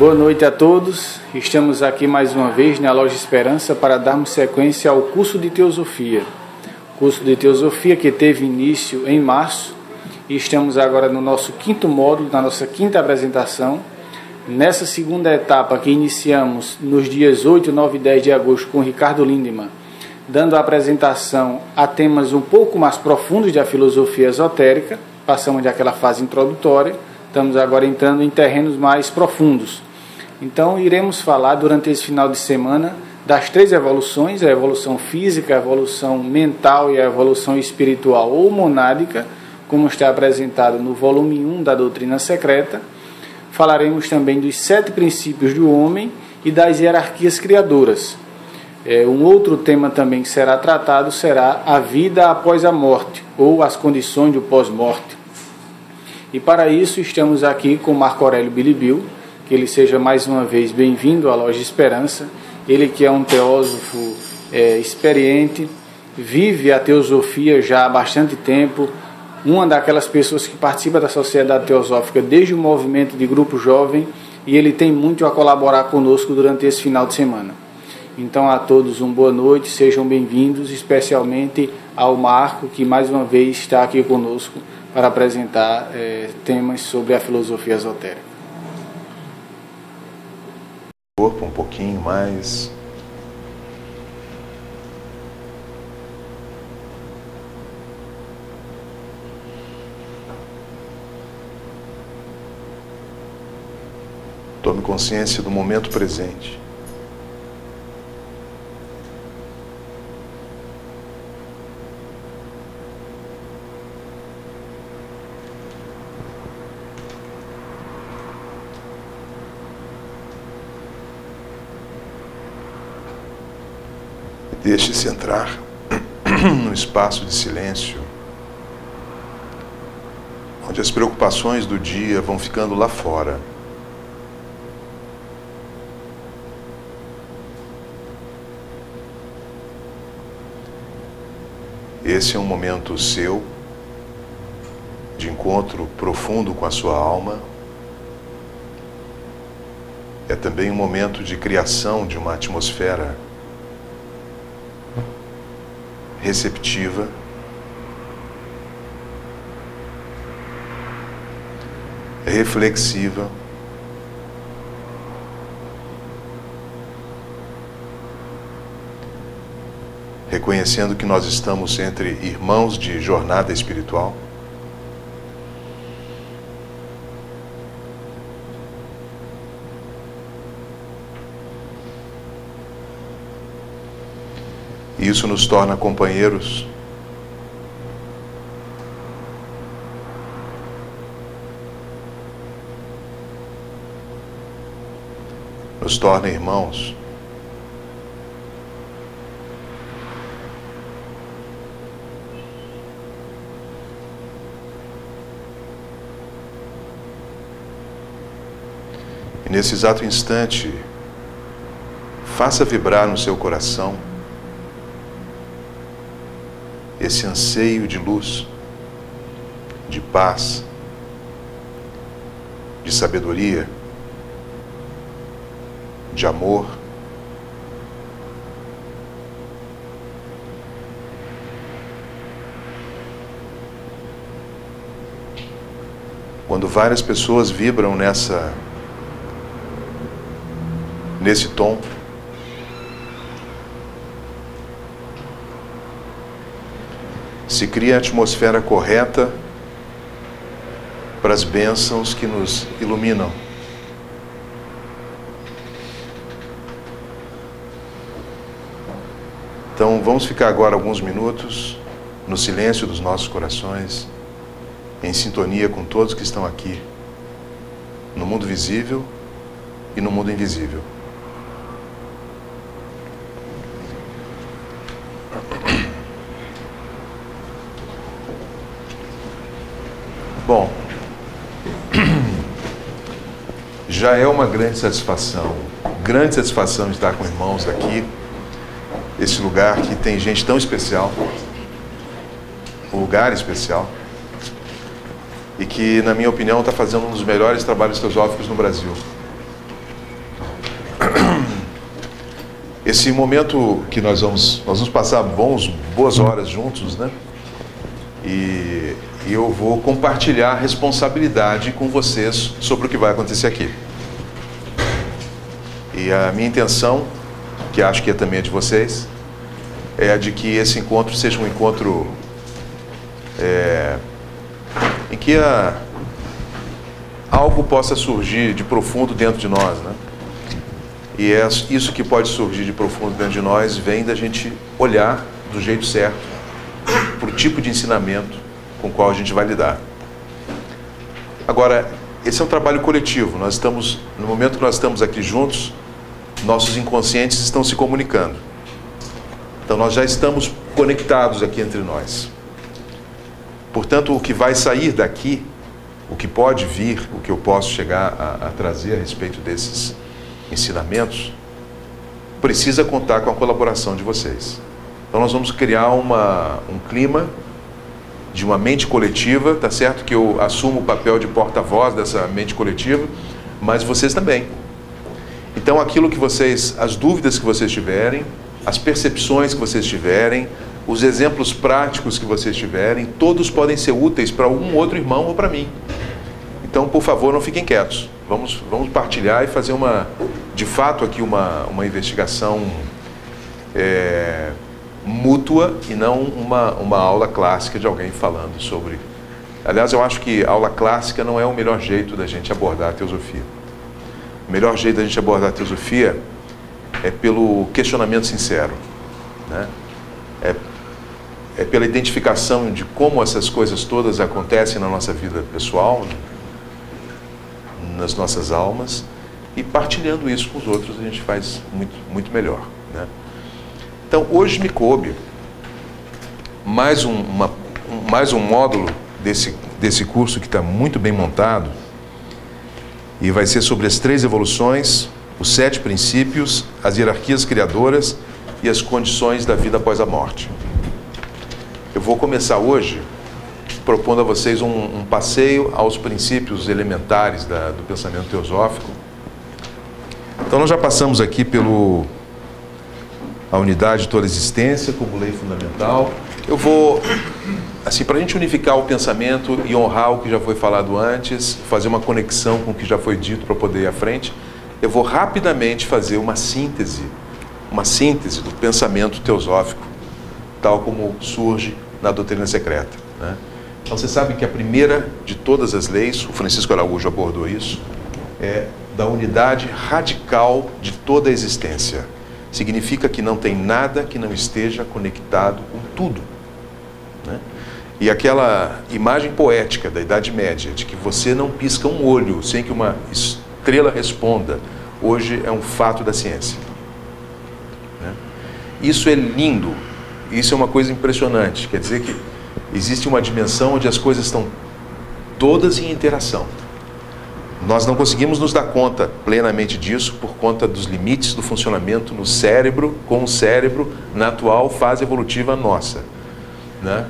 Boa noite a todos. Estamos aqui mais uma vez na Loja Esperança para darmos sequência ao curso de Teosofia. Curso de Teosofia que teve início em março e estamos agora no nosso quinto módulo, na nossa quinta apresentação. Nessa segunda etapa que iniciamos nos dias 8, 9 e 10 de agosto com Ricardo Lindemann, dando a apresentação a temas um pouco mais profundos da filosofia esotérica. Passamos daquela fase introdutória, estamos agora entrando em terrenos mais profundos. Então iremos falar durante esse final de semana das três evoluções, a evolução física, a evolução mental e a evolução espiritual ou monádica, como está apresentado no volume 1 da Doutrina Secreta. Falaremos também dos 7 princípios do homem e das hierarquias criadoras. Um outro tema também que será tratado será a vida após a morte, ou as condições do pós-morte. E para isso estamos aqui com Marco Aurélio Bilibil, que ele seja mais uma vez bem-vindo à Loja Esperança. Ele que é um teósofo experiente, vive a teosofia já há bastante tempo, uma daquelas pessoas que participa da Sociedade Teosófica desde o movimento de grupo jovem, e ele tem muito a colaborar conosco durante esse final de semana. Então a todos uma boa noite, sejam bem-vindos, especialmente ao Marco, que mais uma vez está aqui conosco para apresentar temas sobre a filosofia esotérica. Corpo um pouquinho mais. Tome consciência do momento presente. Deixe-se entrar no espaço de silêncio, onde as preocupações do dia vão ficando lá fora. Esse é um momento seu, de encontro profundo com a sua alma. É também um momento de criação de uma atmosfera receptiva, reflexiva, reconhecendo que nós estamos entre irmãos de jornada espiritual. E isso nos torna companheiros. Nos torna irmãos. E nesse exato instante, faça vibrar no seu coração esse anseio de luz, de paz, de sabedoria, de amor. Quando várias pessoas vibram nesse tom, se cria a atmosfera correta para as bênçãos que nos iluminam. Então vamos ficar agora alguns minutos no silêncio dos nossos corações, em sintonia com todos que estão aqui, no mundo visível e no mundo invisível. Bom, já é uma grande satisfação estar com irmãos aqui, esse lugar que tem gente tão especial, um lugar especial, e que, na minha opinião, está fazendo um dos melhores trabalhos teosóficos no Brasil. Esse momento que nós vamos passar boas horas juntos, né? E eu vou compartilhar a responsabilidade com vocês sobre o que vai acontecer aqui. E a minha intenção, que acho que é também a de vocês, é a de que esse encontro seja um encontro em que algo possa surgir de profundo dentro de nós, né? E isso que pode surgir de profundo dentro de nós vem da gente olhar do jeito certo para o tipo de ensinamento com o qual a gente vai lidar. Agora, esse é um trabalho coletivo. No momento que nós estamos aqui juntos, nossos inconscientes estão se comunicando. Então nós já estamos conectados aqui entre nós. Portanto, o que vai sair daqui, o que pode vir, o que eu posso chegar a trazer a respeito desses ensinamentos, precisa contar com a colaboração de vocês. Então nós vamos criar um clima de uma mente coletiva, tá certo? Que eu assumo o papel de porta-voz dessa mente coletiva, mas vocês também. Então as dúvidas que vocês tiverem, as percepções que vocês tiverem, os exemplos práticos que vocês tiverem, todos podem ser úteis para um outro irmão ou para mim. Então, por favor, não fiquem quietos. Vamos partilhar e fazer de fato aqui uma investigação mútua e não uma aula clássica de alguém falando sobre... Aliás, eu acho que aula clássica não é o melhor jeito da gente abordar a teosofia. O melhor jeito da gente abordar a teosofia é pelo questionamento sincero, né? É pela identificação de como essas coisas todas acontecem na nossa vida pessoal, nas nossas almas, e partilhando isso com os outros a gente faz muito, muito melhor, né? Então, hoje me coube mais um módulo desse curso que está muito bem montado, e vai ser sobre as 3 evoluções, os 7 princípios, as hierarquias criadoras e as condições da vida após a morte. Eu vou começar hoje propondo a vocês um passeio aos princípios elementares do pensamento teosófico. Então nós já passamos aqui a unidade de toda a existência como lei fundamental. Eu vou, assim, para a gente unificar o pensamento e honrar o que já foi falado antes, fazer uma conexão com o que já foi dito para poder ir à frente, eu vou rapidamente fazer uma síntese do pensamento teosófico, tal como surge na doutrina secreta, né? Então vocês sabem que a primeira de todas as leis, o Francisco Araújo abordou isso, é da unidade radical de toda a existência. Significa que não tem nada que não esteja conectado com tudo, né? E aquela imagem poética da Idade Média, de que você não pisca um olho sem que uma estrela responda, hoje é um fato da ciência, né? Isso é lindo, isso é uma coisa impressionante. Quer dizer que existe uma dimensão onde as coisas estão todas em interação. Nós não conseguimos nos dar conta plenamente disso por conta dos limites do funcionamento no cérebro, com o cérebro na atual fase evolutiva nossa, né?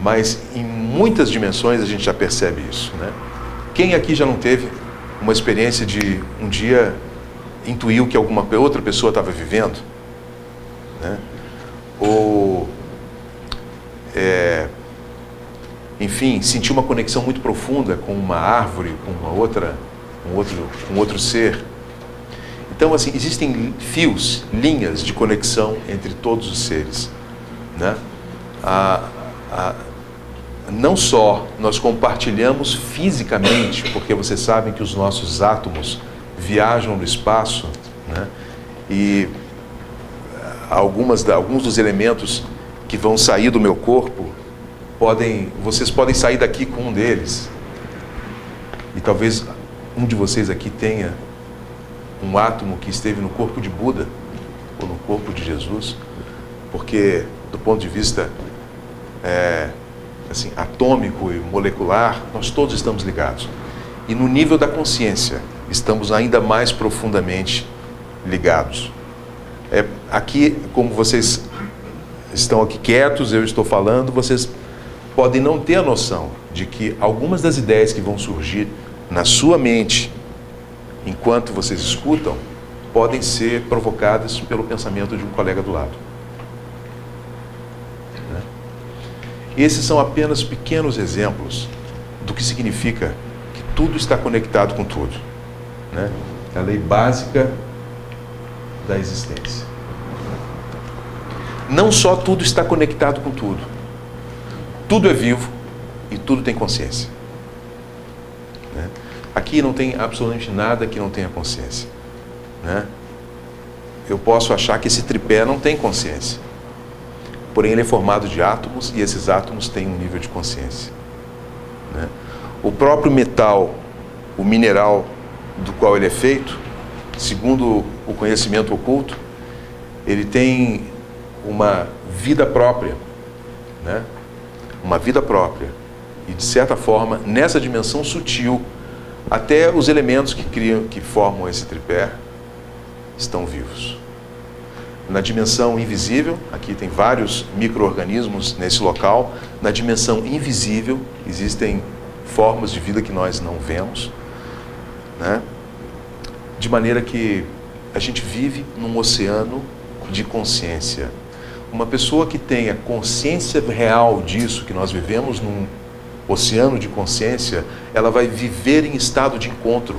Mas em muitas dimensões a gente já percebe isso, né? Quem aqui já não teve uma experiência de um dia intuiu que alguma outra pessoa estava vivendo, né? Ou enfim, sentiu uma conexão muito profunda com uma árvore, com um outro ser. Então, assim, existem fios, linhas de conexão entre todos os seres, né? Não só nós compartilhamos fisicamente, porque vocês sabem que os nossos átomos viajam no espaço, né? E alguns dos elementos que vão sair do meu corpo, vocês podem sair daqui com um deles. E talvez um de vocês aqui tenha um átomo que esteve no corpo de Buda, ou no corpo de Jesus, porque do ponto de vista assim, atômico e molecular, nós todos estamos ligados. E no nível da consciência, estamos ainda mais profundamente ligados. Aqui, como vocês estão aqui quietos, eu estou falando, vocês podem não ter a noção de que algumas das ideias que vão surgir na sua mente enquanto vocês escutam podem ser provocadas pelo pensamento de um colega do lado. Né? Esses são apenas pequenos exemplos do que significa que tudo está conectado com tudo. Né? É a lei básica da existência. Não só tudo está conectado com tudo. Tudo é vivo e tudo tem consciência. Né? Aqui não tem absolutamente nada que não tenha consciência. Né? Eu posso achar que esse tripé não tem consciência. Porém, ele é formado de átomos e esses átomos têm um nível de consciência. Né? O próprio metal, o mineral do qual ele é feito, segundo o conhecimento oculto, ele tem uma vida própria, né? Uma vida própria. E, de certa forma, nessa dimensão sutil, até os elementos que formam esse tripé estão vivos. Na dimensão invisível, aqui tem vários micro-organismos nesse local, na dimensão invisível existem formas de vida que nós não vemos, né? De maneira que a gente vive num oceano de consciência. Uma pessoa que tenha consciência real disso, que nós vivemos num oceano de consciência, ela vai viver em estado de encontro.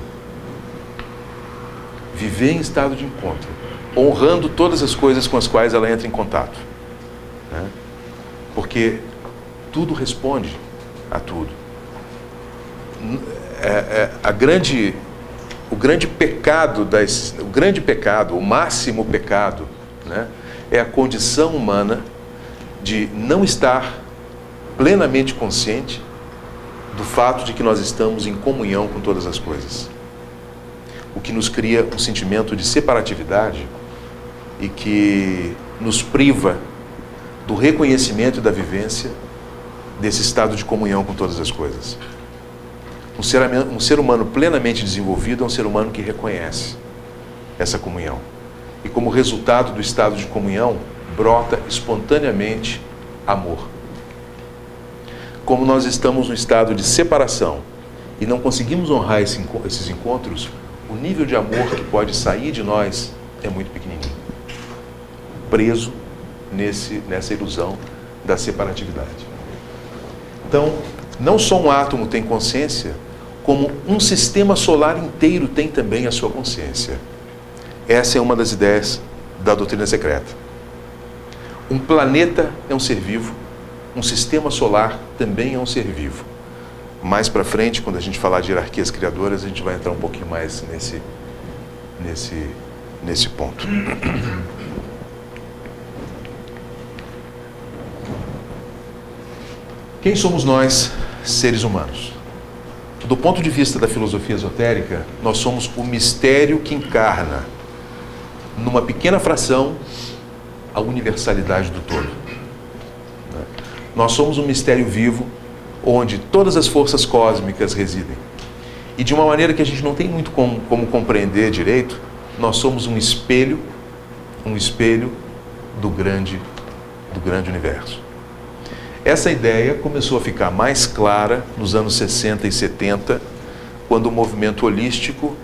Viver em estado de encontro, honrando todas as coisas com as quais ela entra em contato. Né? Porque tudo responde a tudo. O grande pecado, o máximo pecado, né, é a condição humana de não estar plenamente consciente do fato de que nós estamos em comunhão com todas as coisas. O que nos cria um sentimento de separatividade e que nos priva do reconhecimento e da vivência desse estado de comunhão com todas as coisas. Um ser humano plenamente desenvolvido é um ser humano que reconhece essa comunhão. E como resultado do estado de comunhão, brota espontaneamente amor. Como nós estamos no estado de separação e não conseguimos honrar esses encontros, o nível de amor que pode sair de nós é muito pequenininho. Preso nessa ilusão da separatividade. Então, não só um átomo tem consciência, como um sistema solar inteiro tem também a sua consciência. Essa é uma das ideias da doutrina secreta. Um planeta é um ser vivo, um sistema solar também é um ser vivo. Mais para frente, quando a gente falar de hierarquias criadoras, a gente vai entrar um pouquinho mais nesse ponto. Quem somos nós, seres humanos? Do ponto de vista da filosofia esotérica, nós somos o mistério que encarna, numa pequena fração, a universalidade do todo. Nós somos um mistério vivo, onde todas as forças cósmicas residem. E de uma maneira que a gente não tem muito como compreender direito, nós somos um espelho do grande universo. Essa ideia começou a ficar mais clara nos anos 60 e 70, quando o movimento holístico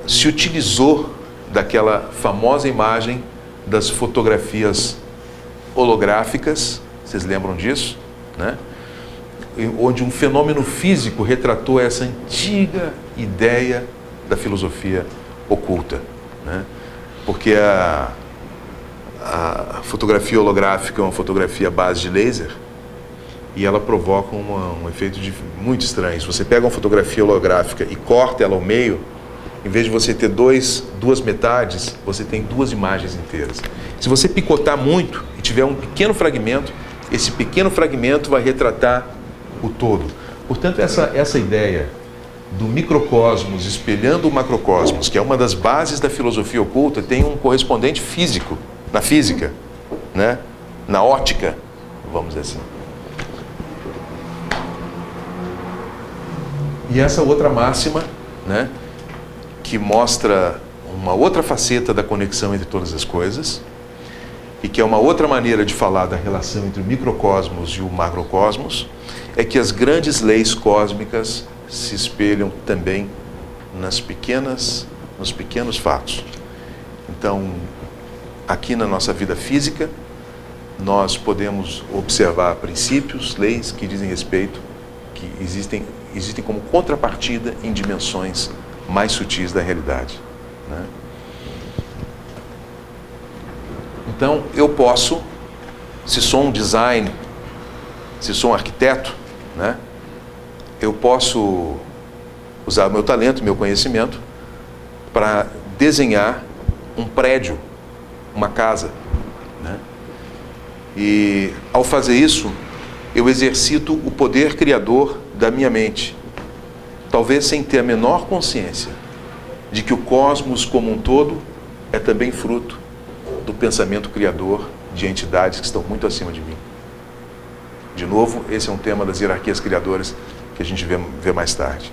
se utilizou daquela famosa imagem das fotografias holográficas, vocês lembram disso? Né? Onde um fenômeno físico retratou essa antiga ideia da filosofia oculta. Né? Porque a fotografia holográfica é uma fotografia à base de laser e ela provoca um efeito muito estranho. Se você pega uma fotografia holográfica e corta ela ao meio, em vez de você ter duas metades, você tem duas imagens inteiras. Se você picotar muito e tiver um pequeno fragmento, esse pequeno fragmento vai retratar o todo. Portanto, essa ideia do microcosmos espelhando o macrocosmos, que é uma das bases da filosofia oculta, tem um correspondente físico, na física, né? Na ótica, vamos dizer assim. E essa outra máxima, né, que mostra uma outra faceta da conexão entre todas as coisas, e que é uma outra maneira de falar da relação entre o microcosmos e o macrocosmos, é que as grandes leis cósmicas se espelham também nas pequenas nos pequenos fatos. Então, aqui na nossa vida física, nós podemos observar princípios, leis que dizem respeito, que existem como contrapartida em dimensões mais sutis da realidade, né? Então, eu posso, se sou um designer, se sou um arquiteto, né, eu posso usar o meu talento, meu conhecimento, para desenhar um prédio, uma casa, né? E ao fazer isso, eu exercito o poder criador da minha mente, talvez sem ter a menor consciência de que o cosmos como um todo é também fruto do pensamento criador de entidades que estão muito acima de mim. De novo, esse é um tema das hierarquias criadoras que a gente vê mais tarde.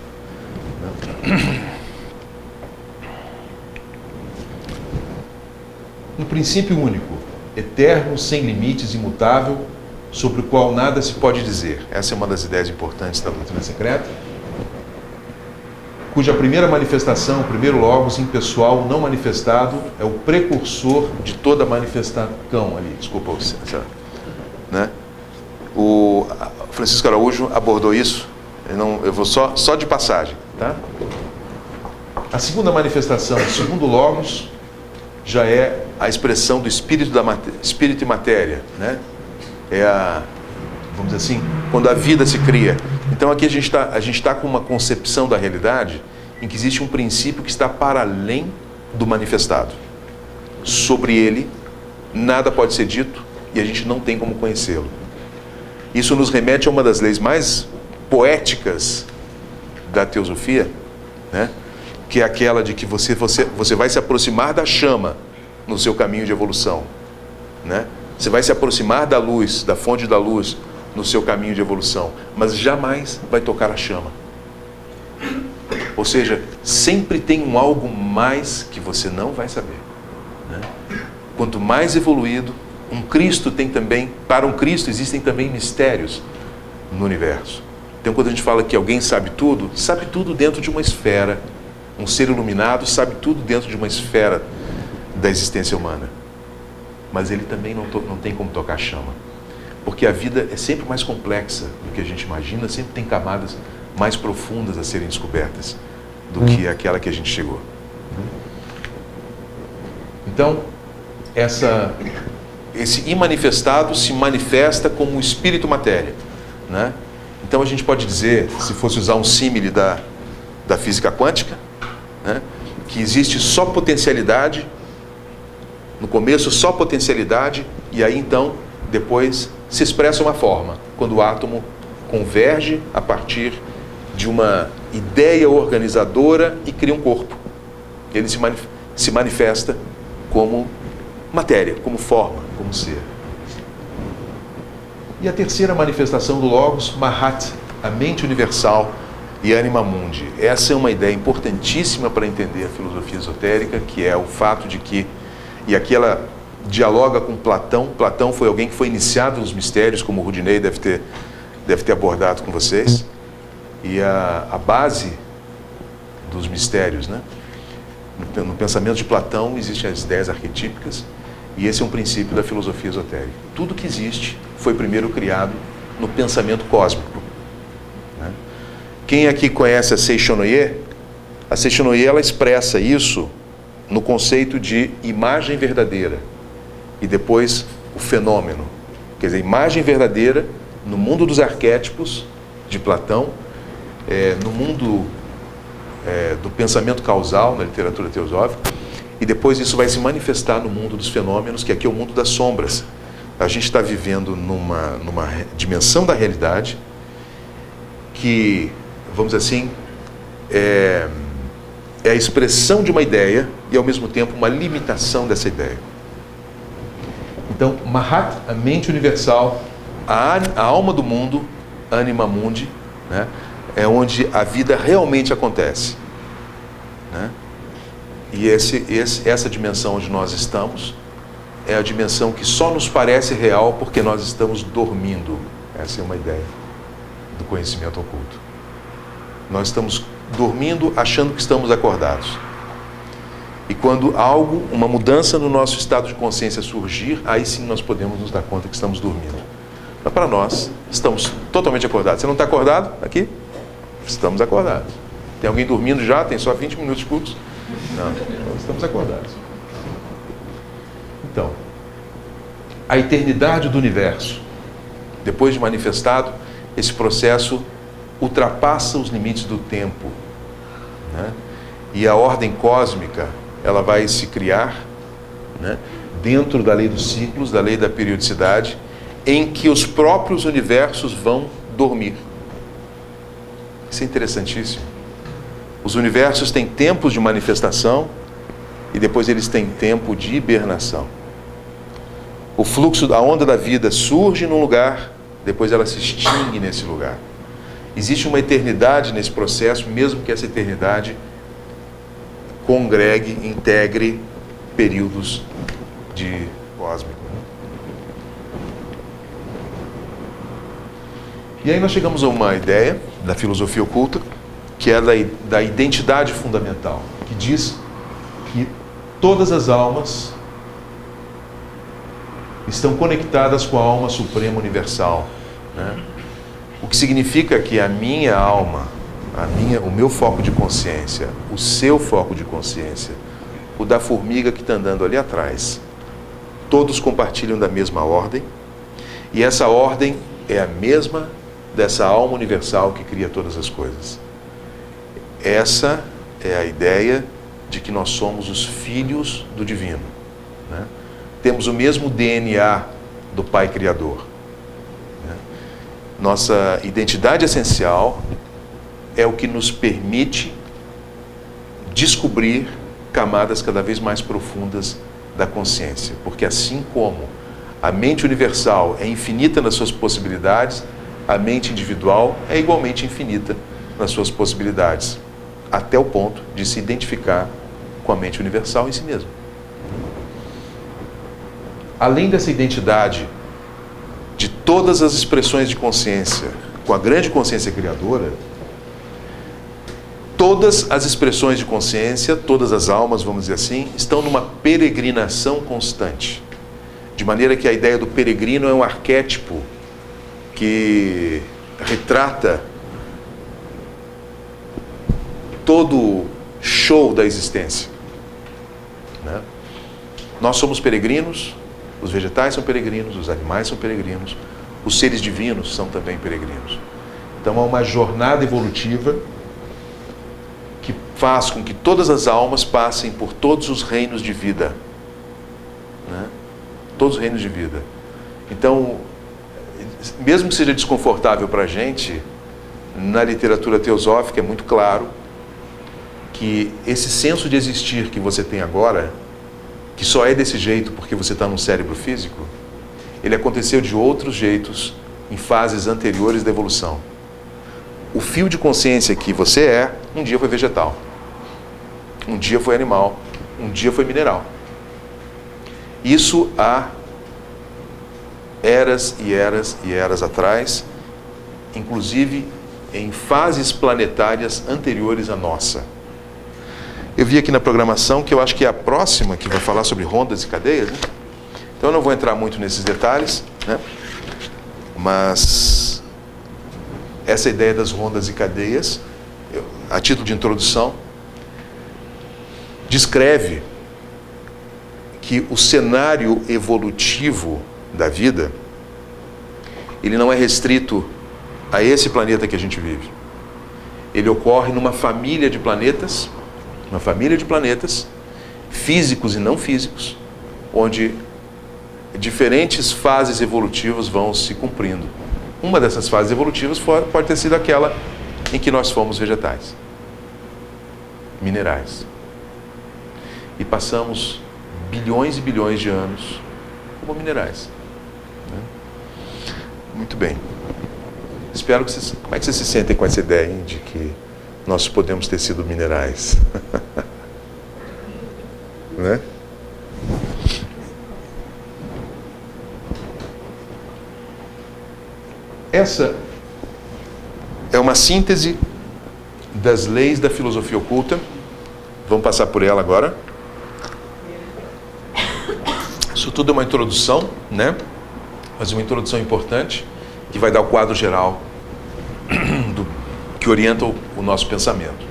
Um princípio único, eterno, sem limites, imutável, sobre o qual nada se pode dizer. Essa é uma das ideias importantes da doutrina secreta, cuja primeira manifestação, o primeiro logos impessoal não manifestado, é o precursor de toda manifestação ali. Desculpa, né? O Francisco Araújo abordou isso, eu vou só de passagem, tá? A segunda manifestação, o segundo logos, já é a expressão do espírito e matéria, né? É vamos dizer assim, quando a vida se cria. Então aqui a gente está com uma concepção da realidade em que existe um princípio que está para além do manifestado. Sobre ele, nada pode ser dito e a gente não tem como conhecê-lo. Isso nos remete a uma das leis mais poéticas da teosofia, né? Que é aquela de que você vai se aproximar da chama no seu caminho de evolução, né? Você vai se aproximar da luz, da fonte da luz, no seu caminho de evolução, mas jamais vai tocar a chama. Ou seja, sempre tem um algo mais que você não vai saber, né? Quanto mais evoluído, um Cristo tem também, para um Cristo existem também mistérios no universo. Então quando a gente fala que alguém sabe tudo dentro de uma esfera. Um ser iluminado sabe tudo dentro de uma esfera da existência humana. Mas ele também não tem como tocar a chama. Porque a vida é sempre mais complexa do que a gente imagina, sempre tem camadas mais profundas a serem descobertas do que aquela que a gente chegou. Então, esse imanifestado se manifesta como um espírito matéria, né? Então a gente pode dizer, se fosse usar um símile da física quântica, né, que existe só potencialidade, no começo só potencialidade, e aí então, depois se expressa uma forma, quando o átomo converge a partir de uma ideia organizadora e cria um corpo. Ele se manifesta como matéria, como forma, como ser. E a terceira manifestação do Logos, Mahat, a mente universal e Anima Mundi. Essa é uma ideia importantíssima para entender a filosofia esotérica, que é o fato de que, e aqui ela dialoga com Platão. Platão foi alguém que foi iniciado nos mistérios, como o Rudinei deve ter abordado com vocês. E a base dos mistérios, né? No pensamento de Platão existem as ideias arquetípicas, e esse é um princípio da filosofia esotérica. Tudo que existe foi primeiro criado no pensamento cósmico, né? Quem aqui conhece a Seishonoye? A Seishonoye, ela expressa isso no conceito de imagem verdadeira e depois o fenômeno. Quer dizer, imagem verdadeira no mundo dos arquétipos de Platão, no mundo do pensamento causal, na literatura teosófica, e depois isso vai se manifestar no mundo dos fenômenos, que aqui é o mundo das sombras. A gente está vivendo numa dimensão da realidade que, vamos dizer assim, é a expressão de uma ideia e, ao mesmo tempo, uma limitação dessa ideia. Então, Mahat, a mente universal, a alma do mundo, Anima Mundi, né, é onde a vida realmente acontece, né? E essa dimensão onde nós estamos é a dimensão que só nos parece real porque nós estamos dormindo. Essa é uma ideia do conhecimento oculto. Nós estamos dormindo achando que estamos acordados. E quando algo, uma mudança no nosso estado de consciência surgir, aí sim nós podemos nos dar conta que estamos dormindo. Mas para nós, estamos totalmente acordados. Você não está acordado aqui? Estamos acordados. Tem alguém dormindo já? Tem só 20 minutos de curso? Não, estamos acordados. Então, a eternidade do universo, depois de manifestado, esse processo ultrapassa os limites do tempo, né? E a ordem cósmica, ela vai se criar, né, dentro da lei dos ciclos, da lei da periodicidade, em que os próprios universos vão dormir. Isso é interessantíssimo. Os universos têm tempos de manifestação e depois eles têm tempo de hibernação. O fluxo da onda da vida surge num lugar, depois ela se extingue nesse lugar. Existe uma eternidade nesse processo, mesmo que essa eternidade congregue, integre períodos de cósmico. E aí nós chegamos a uma ideia da filosofia oculta, que é da identidade fundamental, que diz que todas as almas estão conectadas com a alma suprema universal, né? O que significa que a minha alma, o meu foco de consciência, o seu foco de consciência, o da formiga que está andando ali atrás, todos compartilham da mesma ordem, e essa ordem é a mesma dessa alma universal que cria todas as coisas. Essa é a ideia de que nós somos os filhos do divino, né? Temos o mesmo DNA do Pai Criador, né? Nossa identidade essencial é o que nos permite descobrir camadas cada vez mais profundas da consciência, porque assim como a mente universal é infinita nas suas possibilidades, a mente individual é igualmente infinita nas suas possibilidades, até o ponto de se identificar com a mente universal em si mesmo. Além dessa identidade de todas as expressões de consciência com a grande consciência criadora, todas as expressões de consciência, todas as almas, vamos dizer assim, estão numa peregrinação constante. De maneira que a ideia do peregrino é um arquétipo que retrata todo show da existência, né? Nós somos peregrinos, os vegetais são peregrinos, os animais são peregrinos, os seres divinos são também peregrinos. Então há uma jornada evolutiva que faz com que todas as almas passem por todos os reinos de vida, né? Todos os reinos de vida. Então, mesmo que seja desconfortável para a gente, na literatura teosófica é muito claro que esse senso de existir que você tem agora, que só é desse jeito porque você está num cérebro físico, ele aconteceu de outros jeitos em fases anteriores da evolução. O fio de consciência que você é, um dia foi vegetal, um dia foi animal, um dia foi mineral. Isso há eras e eras e eras atrás, inclusive em fases planetárias anteriores à nossa. Eu vi aqui na programação que eu acho que é a próxima que vai falar sobre rondas e cadeias, né? Então eu não vou entrar muito nesses detalhes, né? Mas essa ideia das rondas e cadeias, a título de introdução, descreve que o cenário evolutivo da vida, ele não é restrito a esse planeta que a gente vive. Ele ocorre numa família de planetas, físicos e não físicos, onde diferentes fases evolutivas vão se cumprindo. Uma dessas fases evolutivas pode ter sido aquela em que nós fomos vegetais, minerais. E passamos bilhões e bilhões de anos como minerais, né? Muito bem. Espero que vocês... Como é que vocês se sentem com essa ideia, hein, de que nós podemos ter sido minerais? Né? Essa é uma síntese das leis da filosofia oculta. Vamos passar por ela agora. Isso tudo é uma introdução, né? Mas uma introdução importante que vai dar o quadro geral que orienta o nosso pensamento.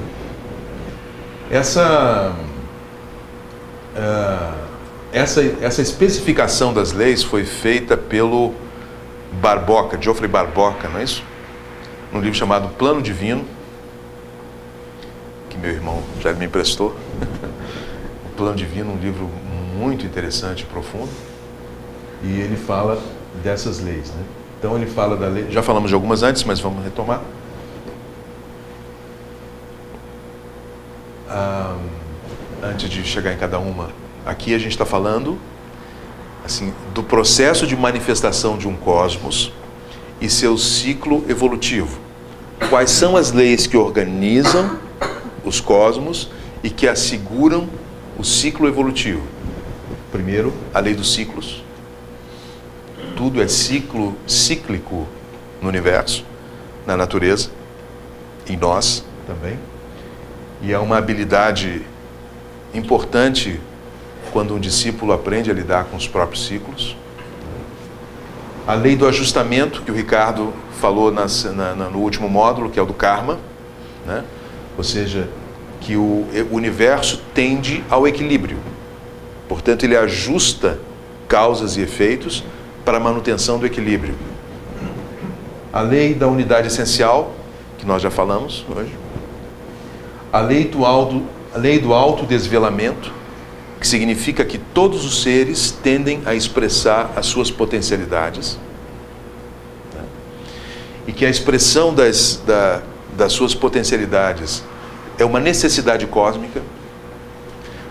Essa especificação das leis foi feita pelo Barboca, Geoffrey Barboca, não é isso? Num livro chamado Plano Divino, que meu irmão já me emprestou. O Plano Divino, um livro muito interessante e profundo, e ele fala dessas leis, né? Então ele fala da lei, já falamos de algumas antes, mas vamos retomar. Antes de chegar em cada uma, aqui a gente está falando assim, do processo de manifestação de um cosmos e seu ciclo evolutivo. Quais são as leis que organizam os cosmos e que asseguram o ciclo evolutivo? Primeiro, a lei dos ciclos. Tudo é cíclico no universo, na natureza, em nós também. E é uma habilidade importante quando um discípulo aprende a lidar com os próprios ciclos. A lei do ajustamento, que o Ricardo falou no último módulo, que é o do karma, né? Ou seja, que o universo tende ao equilíbrio. Portanto, ele ajusta causas e efeitos para a manutenção do equilíbrio. A lei da unidade essencial, que nós já falamos hoje. A lei do autodesvelamento, que significa que todos os seres tendem a expressar as suas potencialidades, né? E que a expressão das suas potencialidades é uma necessidade cósmica.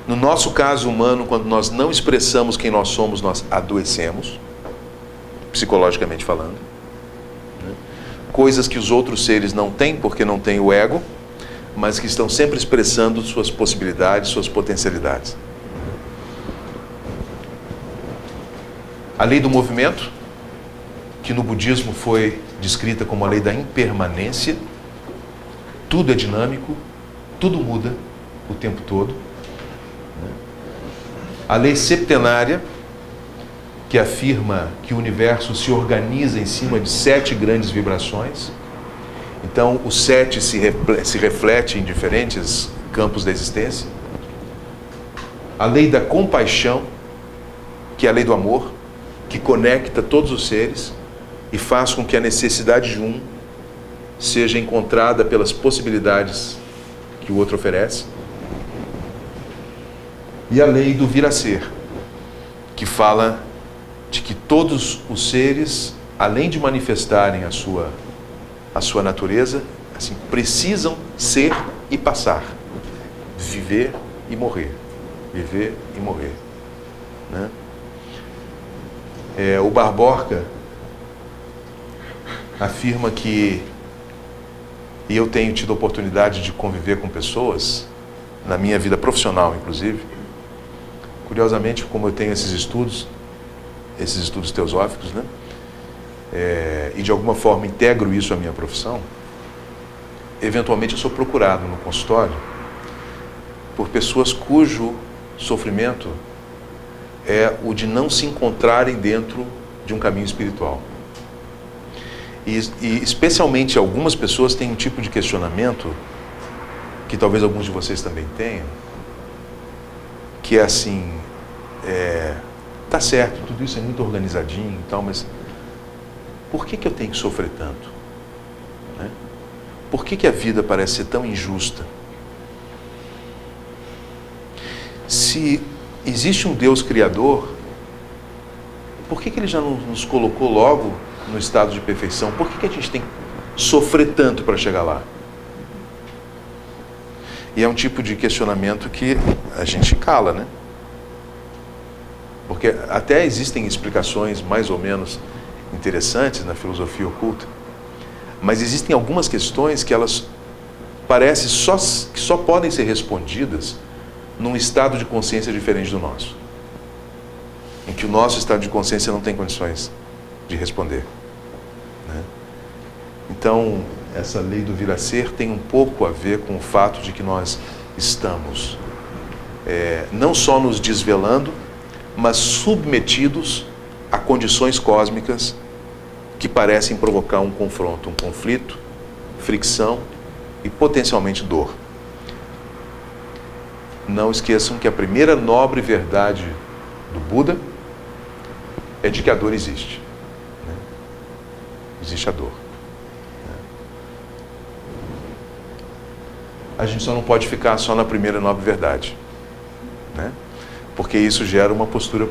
No nosso caso humano, quando nós não expressamos quem nós somos, nós adoecemos, psicologicamente falando, né? Coisas que os outros seres não têm, porque não têm o ego, mas que estão sempre expressando suas possibilidades, suas potencialidades. A lei do movimento, que no budismo foi descrita como a lei da impermanência. Tudo é dinâmico, tudo muda o tempo todo. A lei septenária, que afirma que o universo se organiza em cima de 7 grandes vibrações. Então, o 7 se reflete em diferentes campos da existência. A lei da compaixão, que é a lei do amor, que conecta todos os seres e faz com que a necessidade de um seja encontrada pelas possibilidades que o outro oferece. E a lei do vir a ser, que fala de que todos os seres, além de manifestarem a sua natureza, assim, precisam ser e passar, viver e morrer, né? O Barboca afirma que, e eu tenho tido a oportunidade de conviver com pessoas, na minha vida profissional inclusive, curiosamente, como eu tenho esses estudos teosóficos, né? E de alguma forma integro isso à minha profissão, eventualmente eu sou procurado no consultório por pessoas cujo sofrimento é o de não se encontrarem dentro de um caminho espiritual. E especialmente algumas pessoas têm um tipo de questionamento, que talvez alguns de vocês também tenham, que é assim, tá certo, tudo isso é muito organizadinho e tal, mas por que eu tenho que sofrer tanto? Né? Por que a vida parece ser tão injusta? Se existe um Deus Criador, por que Ele já não nos colocou logo no estado de perfeição? Por que a gente tem que sofrer tanto para chegar lá? E é um tipo de questionamento que a gente cala, né? Porque até existem explicações mais ou menos interessantes na filosofia oculta, mas existem algumas questões que elas parecem que só podem ser respondidas num estado de consciência diferente do nosso, em que o nosso estado de consciência não tem condições de responder, né? Então, essa lei do vir a ser tem um pouco a ver com o fato de que nós estamos não só nos desvelando, mas submetidos a condições cósmicas que parecem provocar um confronto, um conflito, fricção e potencialmente dor. Não esqueçam que a primeira nobre verdade do Buda é de que a dor existe. Existe a dor. A gente só não pode ficar só na primeira nobre verdade, porque isso gera uma postura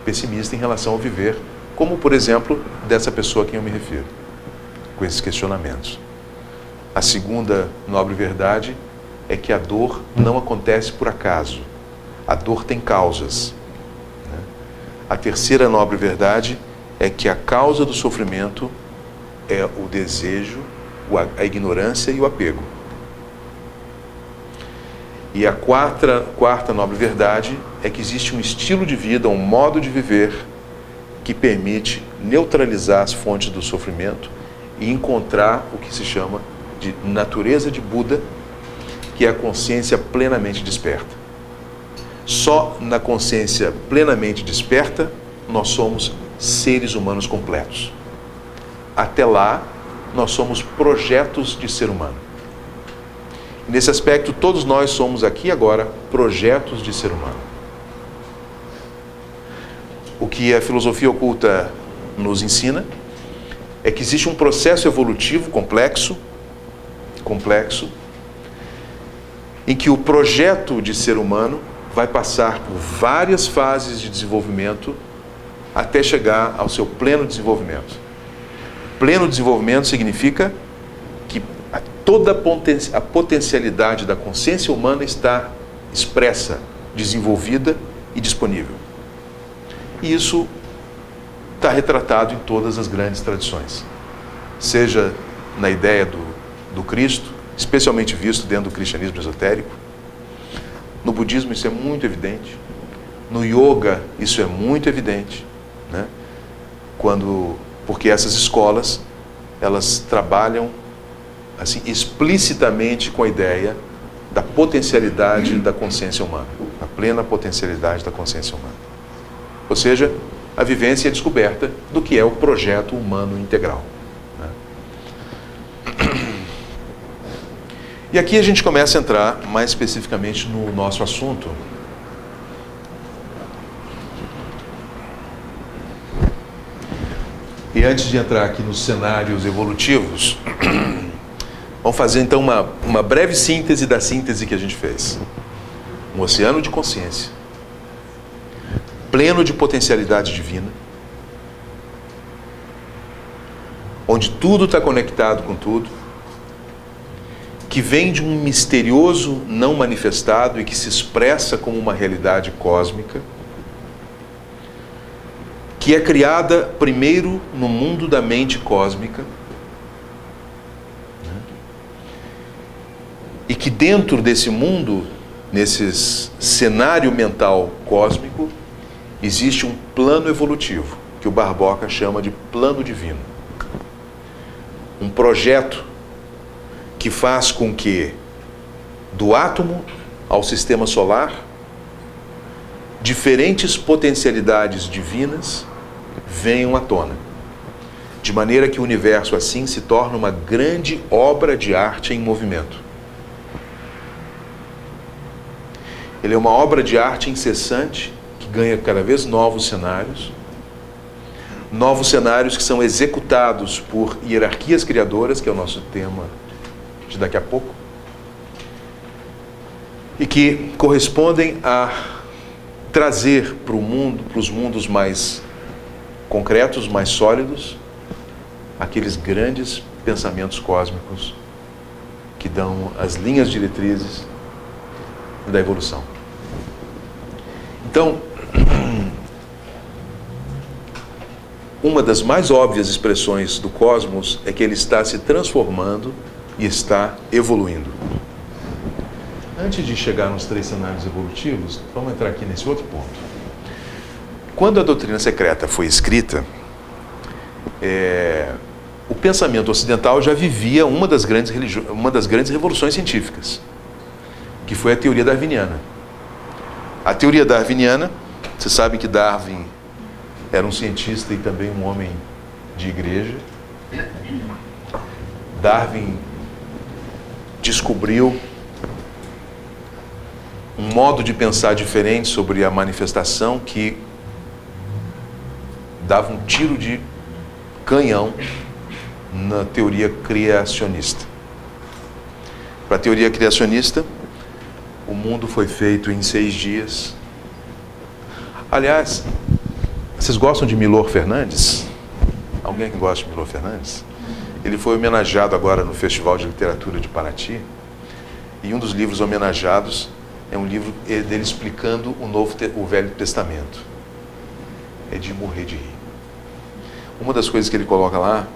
pessimista em relação ao viver, como, por exemplo, dessa pessoa a quem eu me refiro, com esses questionamentos. A segunda nobre verdade é que a dor não acontece por acaso. A dor tem causas. A terceira nobre verdade é que a causa do sofrimento é o desejo, a ignorância e o apego. E a quarta nobre verdade é que existe um estilo de vida, um modo de viver que permite neutralizar as fontes do sofrimento e encontrar o que se chama de natureza de Buda, que é a consciência plenamente desperta. Só na consciência plenamente desperta nós somos seres humanos completos. Até lá, nós somos projetos de ser humano. Nesse aspecto, todos nós somos aqui agora projetos de ser humano. O que a filosofia oculta nos ensina é que existe um processo evolutivo complexo, em que o projeto de ser humano vai passar por várias fases de desenvolvimento até chegar ao seu pleno desenvolvimento. Pleno desenvolvimento significa que toda a potencialidade da consciência humana está expressa, desenvolvida e disponível. E isso está retratado em todas as grandes tradições. Seja na ideia do Cristo, especialmente visto dentro do cristianismo esotérico. No budismo isso é muito evidente. No yoga isso é muito evidente, porque essas escolas, elas trabalham assim, explicitamente com a ideia da potencialidade da consciência humana, a plena potencialidade da consciência humana. Ou seja, a vivência e a descoberta do que é o projeto humano integral. E aqui a gente começa a entrar mais especificamente no nosso assunto. E antes de entrar aqui nos cenários evolutivos, vamos fazer então uma breve síntese da síntese que a gente fez. Um oceano de consciência, pleno de potencialidade divina, onde tudo está conectado com tudo, que vem de um misterioso não manifestado e que se expressa como uma realidade cósmica, que é criada primeiro no mundo da mente cósmica, e que dentro desse mundo, nesse cenário mental cósmico, existe um plano evolutivo, que o Barboca chama de plano divino. Um projeto que faz com que, do átomo ao sistema solar, diferentes potencialidades divinas venham à tona, de maneira que o universo assim se torna uma grande obra de arte em movimento. Ele é uma obra de arte incessante que ganha cada vez novos cenários que são executados por hierarquias criadoras, que é o nosso tema de daqui a pouco, e que correspondem a trazer para o mundo, para os mundos mais concretos, mais sólidos, aqueles grandes pensamentos cósmicos que dão as linhas diretrizes da evolução. Então, uma das mais óbvias expressões do cosmos é que ele está se transformando e está evoluindo. Antes de chegar nos 3 cenários evolutivos, vamos entrar aqui nesse outro ponto. Quando a doutrina secreta foi escrita, o pensamento ocidental já vivia uma das grandes revoluções científicas, que foi a teoria darwiniana. A teoria darwiniana Você sabe que Darwin era um cientista e também um homem de igreja. Darwin descobriu um modo de pensar diferente sobre a manifestação que dava um tiro de canhão na teoria criacionista. Para a teoria criacionista, o mundo foi feito em 6 dias. Aliás, vocês gostam de Milor Fernandes? Alguém que gosta de Milor Fernandes? Ele foi homenageado agora no Festival de Literatura de Paraty. E um dos livros homenageados é um livro dele explicando o Velho Testamento. É de morrer de rir. Uma das coisas que ele coloca lá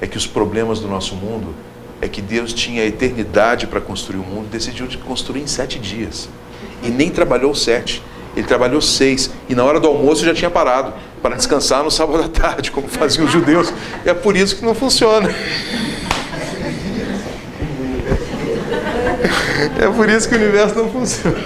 é que os problemas do nosso mundo é que Deus tinha a eternidade para construir o mundo, decidiu de construir em 7 dias. E nem trabalhou 7. Ele trabalhou 6. E na hora do almoço já tinha parado para descansar no sábado à tarde, como faziam os judeus. E é por isso que não funciona. É por isso que o universo não funciona.